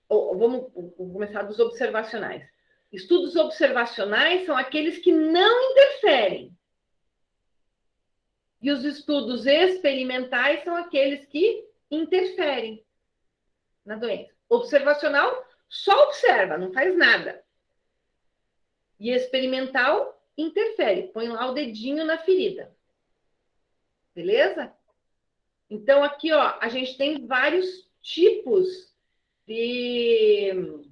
Vamos começar dos observacionais. Estudos observacionais são aqueles que não interferem. E os estudos experimentais são aqueles que interferem na doença. Observacional só observa, não faz nada. E experimental interfere, põe lá o dedinho na ferida. Beleza? Então, aqui, ó, a gente tem vários tipos de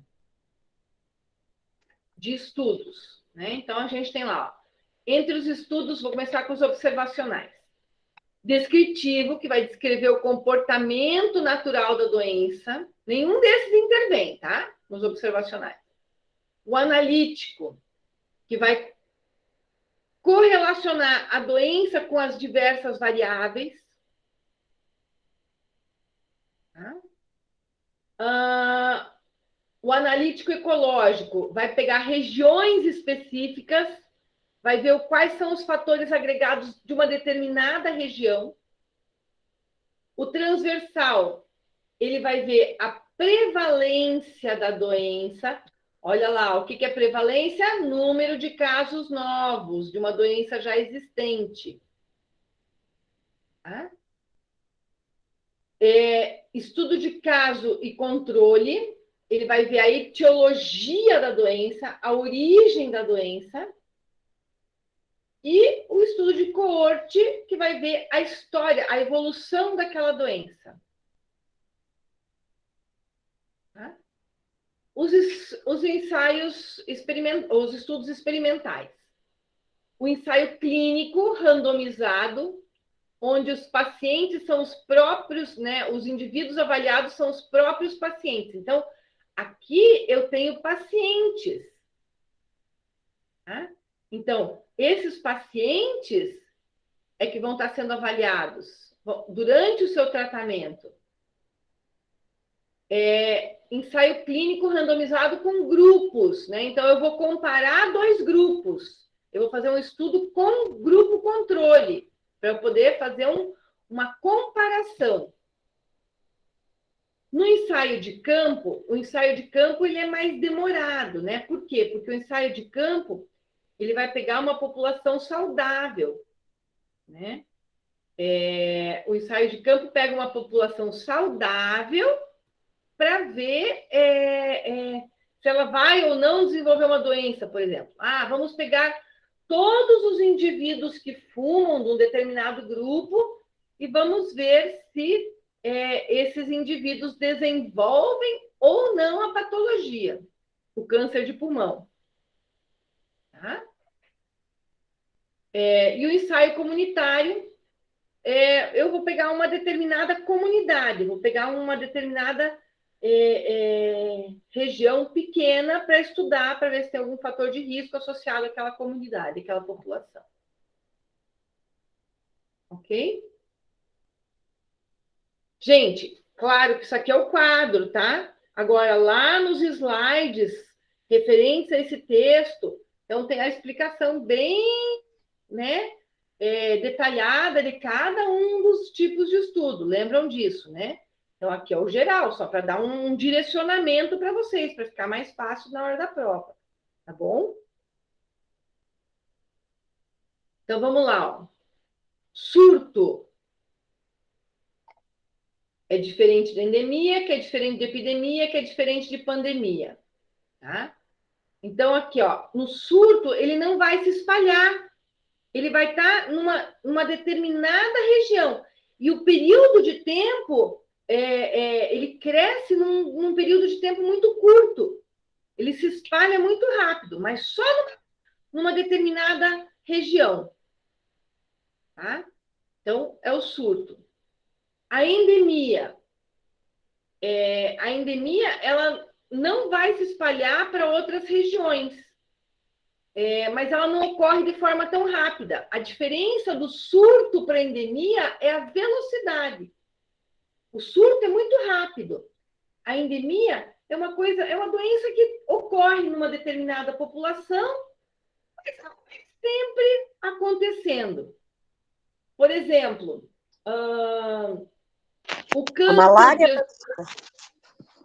estudos, né? Então, a gente tem lá, ó, entre os estudos, vou começar com os observacionais. Descritivo, que vai descrever o comportamento natural da doença. Nenhum desses intervém, tá? Nos observacionais. O analítico, que vai correlacionar a doença com as diversas variáveis. O analítico ecológico vai pegar regiões específicas, vai ver quais são os fatores agregados de uma determinada região. O transversal, ele vai ver a prevalência da doença. Olha lá, o que é prevalência? Número de casos novos de uma doença já existente. Estudo de caso e controle, ele vai ver a etiologia da doença, a origem da doença. E o estudo de coorte, que vai ver a história, a evolução daquela doença. Os ensaios os estudos experimentais. O ensaio clínico randomizado, onde os pacientes são os próprios, né? Os indivíduos avaliados são os próprios pacientes. Então, aqui eu tenho pacientes. Então, esses pacientes é que vão estar sendo avaliados durante o seu tratamento. Ensaio clínico randomizado com grupos, né? Então, eu vou comparar 2 grupos. Eu vou fazer um estudo com grupo controle, para eu poder fazer uma comparação. No ensaio de campo, o ensaio de campo ele é mais demorado, né? Por quê? Porque o ensaio de campo ele vai pegar uma população saudável, né? O ensaio de campo pega uma população saudável para ver se ela vai ou não desenvolver uma doença, por exemplo. Vamos pegar todos os indivíduos que fumam de um determinado grupo e vamos ver se esses indivíduos desenvolvem ou não a patologia, o câncer de pulmão. Tá? E o ensaio comunitário, eu vou pegar uma determinada comunidade, vou pegar uma determinada região pequena para estudar, para ver se tem algum fator de risco associado àquela comunidade, àquela população. Ok? Gente, claro que isso aqui é o quadro, tá? Agora, lá nos slides referentes a esse texto, então tem a explicação bem, né, detalhada de cada um dos tipos de estudo. Lembram disso, né? Então, aqui é o geral, só para dar um direcionamento para vocês, para ficar mais fácil na hora da prova. Tá bom? Então, vamos lá. Ó. Surto é diferente de endemia, que é diferente de epidemia, que é diferente de pandemia. Tá? Então, aqui, ó, no surto, ele não vai se espalhar. Ele vai estar numa determinada região. E o período de tempo, ele cresce num período de tempo muito curto. Ele se espalha muito rápido, mas só numa determinada região. Tá? Então, é o surto. A endemia. A endemia, ela não vai se espalhar para outras regiões. Mas ela não ocorre de forma tão rápida. A diferença do surto para a endemia é a velocidade. O surto é muito rápido. A endemia é uma doença que ocorre numa determinada população, mas sempre acontecendo. Por exemplo, o câncer. A malária?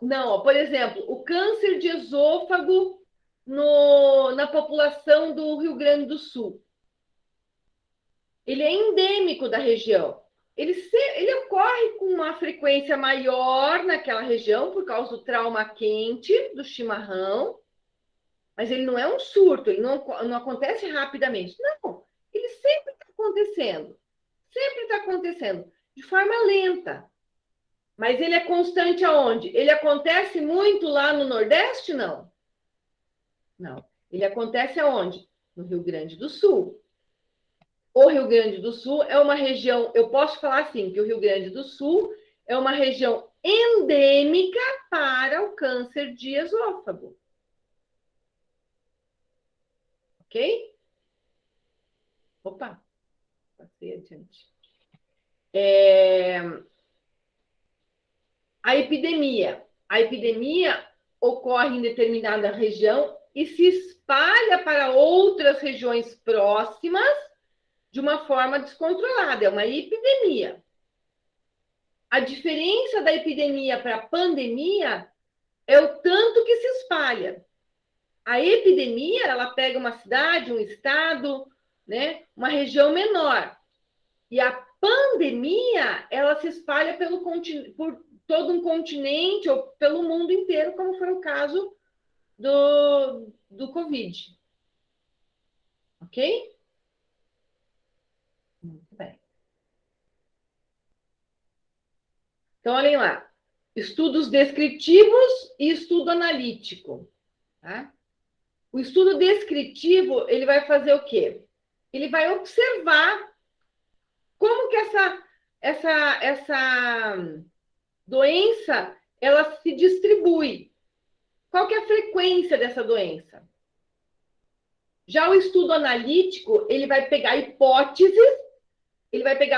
Não, por exemplo, o câncer de esôfago na população do Rio Grande do Sul. Ele é endêmico da região. Ele ocorre com uma frequência maior naquela região por causa do trauma quente, do chimarrão, mas ele não é um surto, ele não acontece rapidamente. Não, ele sempre está acontecendo, de forma lenta. Mas ele é constante aonde? Ele acontece muito lá no Nordeste? Não. Não. Ele acontece aonde? No Rio Grande do Sul. O Rio Grande do Sul é uma região, eu posso falar assim, que o Rio Grande do Sul é uma região endêmica para o câncer de esôfago. Ok? Opa, passei adiante. A epidemia. A epidemia ocorre em determinada região e se espalha para outras regiões próximas de uma forma descontrolada. É uma epidemia. A diferença da epidemia para a pandemia é o tanto que se espalha. A epidemia, ela pega uma cidade, um estado, né, uma região menor. E a pandemia, ela se espalha por todo um continente ou pelo mundo inteiro, como foi o caso do Covid. Ok? Muito bem. Então, olhem lá. Estudos descritivos e estudo analítico. Tá? O estudo descritivo, ele vai fazer o quê? Ele vai observar como que essa doença ela se distribui. Qual que é a frequência dessa doença? Já o estudo analítico, ele vai pegar as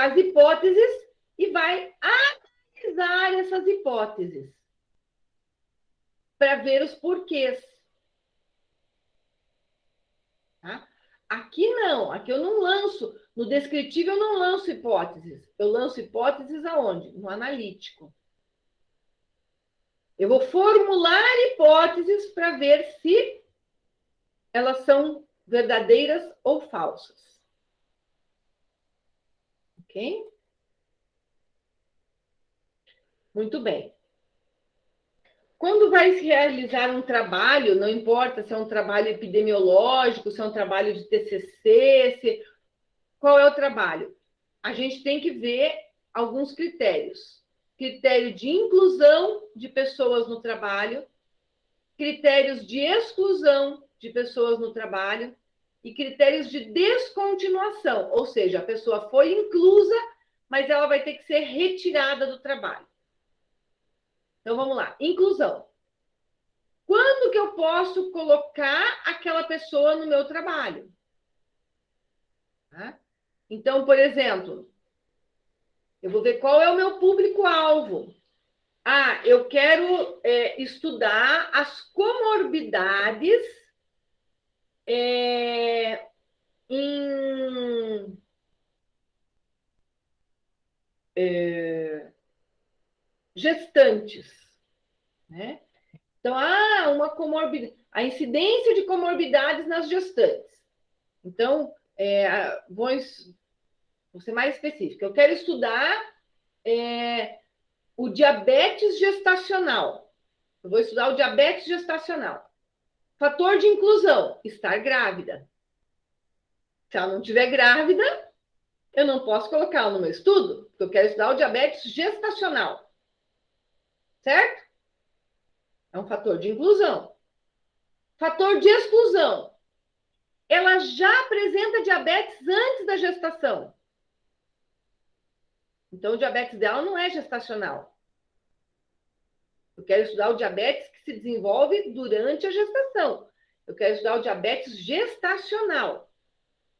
hipóteses e vai analisar essas hipóteses para ver os porquês. Tá? Aqui não, aqui eu não lanço, no descritivo eu não lanço hipóteses. Eu lanço hipóteses aonde? No analítico. Eu vou formular hipóteses para ver se elas são verdadeiras ou falsas. Ok? Muito bem. Quando vai se realizar um trabalho, não importa se é um trabalho epidemiológico, se é um trabalho de TCC, qual é o trabalho? A gente tem que ver alguns critérios. Critério de inclusão de pessoas no trabalho, critérios de exclusão de pessoas no trabalho e critérios de descontinuação, ou seja, a pessoa foi inclusa, mas ela vai ter que ser retirada do trabalho. Então, vamos lá. Inclusão. Quando que eu posso colocar aquela pessoa no meu trabalho? Tá? Então, por exemplo, eu vou ver qual é o meu público-alvo. Ah, eu quero estudar as comorbidades em gestantes, né? Então, uma comorbidade, a incidência de comorbidades nas gestantes. Então, vou ser mais específica. Eu quero estudar o diabetes gestacional. Eu vou estudar o diabetes gestacional. Fator de inclusão, estar grávida. Se ela não estiver grávida, eu não posso colocá-la no meu estudo, porque eu quero estudar o diabetes gestacional. Certo? É um fator de inclusão. Fator de exclusão. Ela já apresenta diabetes antes da gestação. Então, o diabetes dela não é gestacional. Eu quero estudar o diabetes que se desenvolve durante a gestação. Eu quero estudar o diabetes gestacional.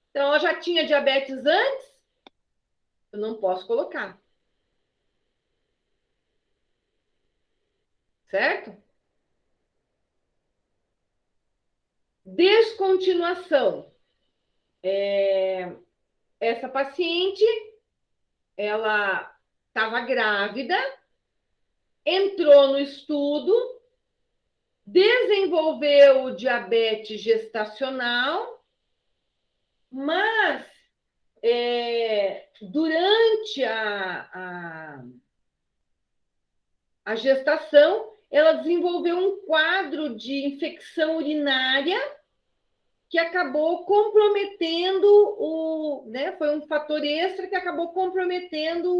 Então, ela já tinha diabetes antes, eu não posso colocar. Certo? Descontinuação. Essa paciente, ela estava grávida, entrou no estudo, desenvolveu o diabetes gestacional, mas durante a gestação, ela desenvolveu um quadro de infecção urinária que acabou comprometendo foi um fator extra que acabou comprometendo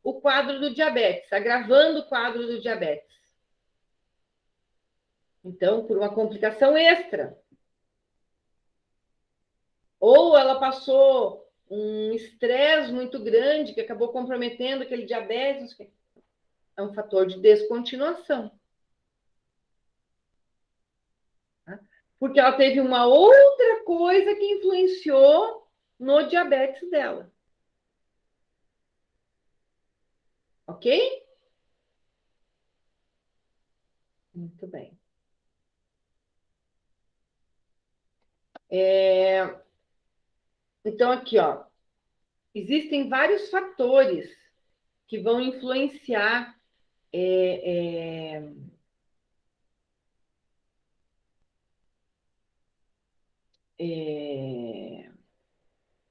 o quadro do diabetes, agravando o quadro do diabetes. Então, por uma complicação extra. Ou ela passou um estresse muito grande que acabou comprometendo aquele diabetes. É um fator de descontinuação. Porque ela teve uma outra coisa que influenciou no diabetes dela. Ok? Muito bem. Então, aqui, ó, existem vários fatores que vão influenciar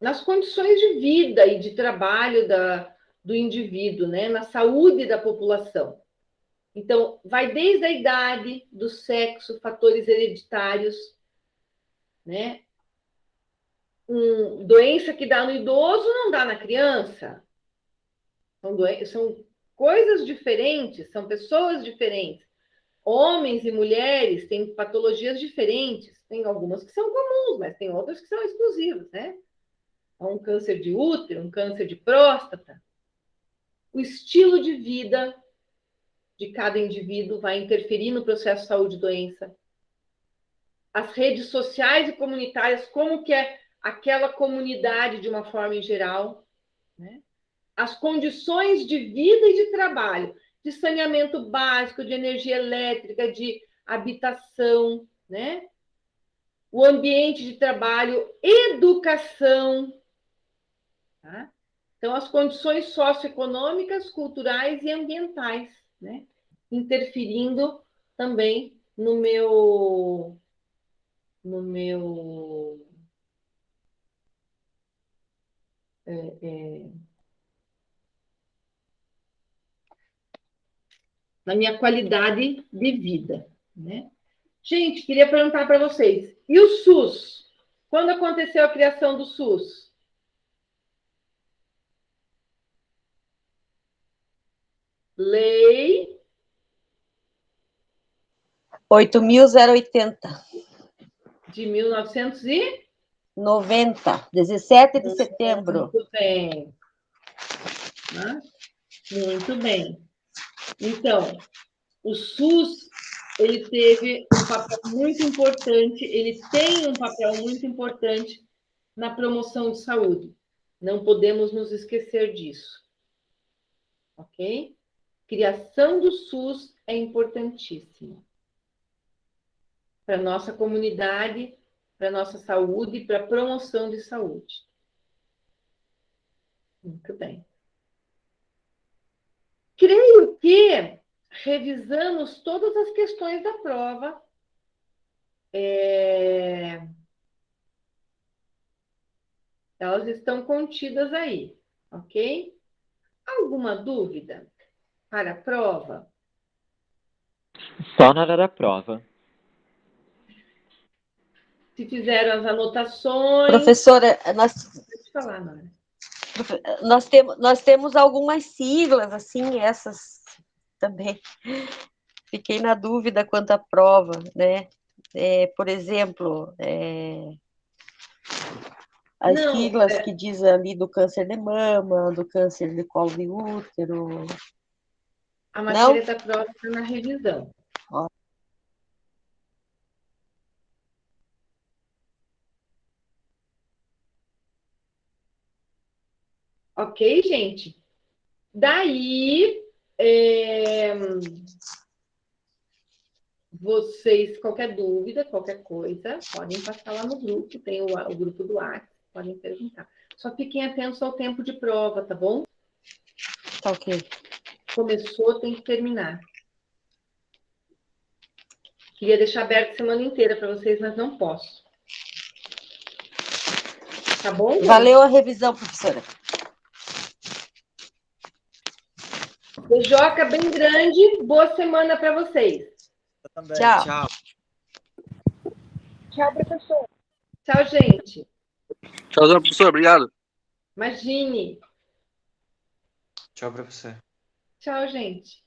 nas condições de vida e de trabalho do indivíduo, né? Na saúde da população. Então, vai desde a idade, do sexo, fatores hereditários, né? Doença que dá no idoso não dá na criança. São coisas diferentes, são pessoas diferentes. Homens e mulheres têm patologias diferentes. Tem algumas que são comuns, mas tem outras que são exclusivas, né? Um câncer de útero, um câncer de próstata. O estilo de vida de cada indivíduo vai interferir no processo de saúde e doença. As redes sociais e comunitárias, como que é aquela comunidade de uma forma em geral, né? As condições de vida e de trabalho, de saneamento básico, de energia elétrica, de habitação, né? O ambiente de trabalho, educação, tá? Então, as condições socioeconômicas, culturais e ambientais. né? Interferindo também no meu na minha qualidade de vida, né? Gente, queria perguntar para vocês, e o SUS? Quando aconteceu a criação do SUS? Lei 8.080. De 1990, 17 de setembro. Muito bem. Muito bem. Então, o SUS, ele teve um papel muito importante, ele tem um papel muito importante na promoção de saúde. Não podemos nos esquecer disso. Ok? Criação do SUS é importantíssima para a nossa comunidade, para a nossa saúde, para a promoção de saúde. Muito bem. Creio que revisamos todas as questões da prova. Elas estão contidas aí, ok? Alguma dúvida para a prova? Só na hora da prova. Se fizeram as anotações... Professora, Pode falar, Nora. Nós temos algumas siglas, assim, essas também. Fiquei na dúvida quanto à prova, né? Por exemplo, as siglas que diz ali do câncer de mama, do câncer de colo de útero. A matéria da prova está na revisão. Ó. Ok, gente? Daí, vocês, qualquer dúvida, qualquer coisa, podem passar lá no grupo, tem o grupo do WhatsApp, podem perguntar. Só fiquem atentos ao tempo de prova, tá bom? Tá ok. Começou, tem que terminar. Queria deixar aberto a semana inteira para vocês, mas não posso. Tá bom? Gente? Valeu a revisão, professora. Beijoca bem grande. Boa semana para vocês. Eu também. Tchau. Tchau. Tchau, professor. Tchau, gente. Tchau, professor. Obrigado. Imagine. Tchau, professor. Tchau, gente.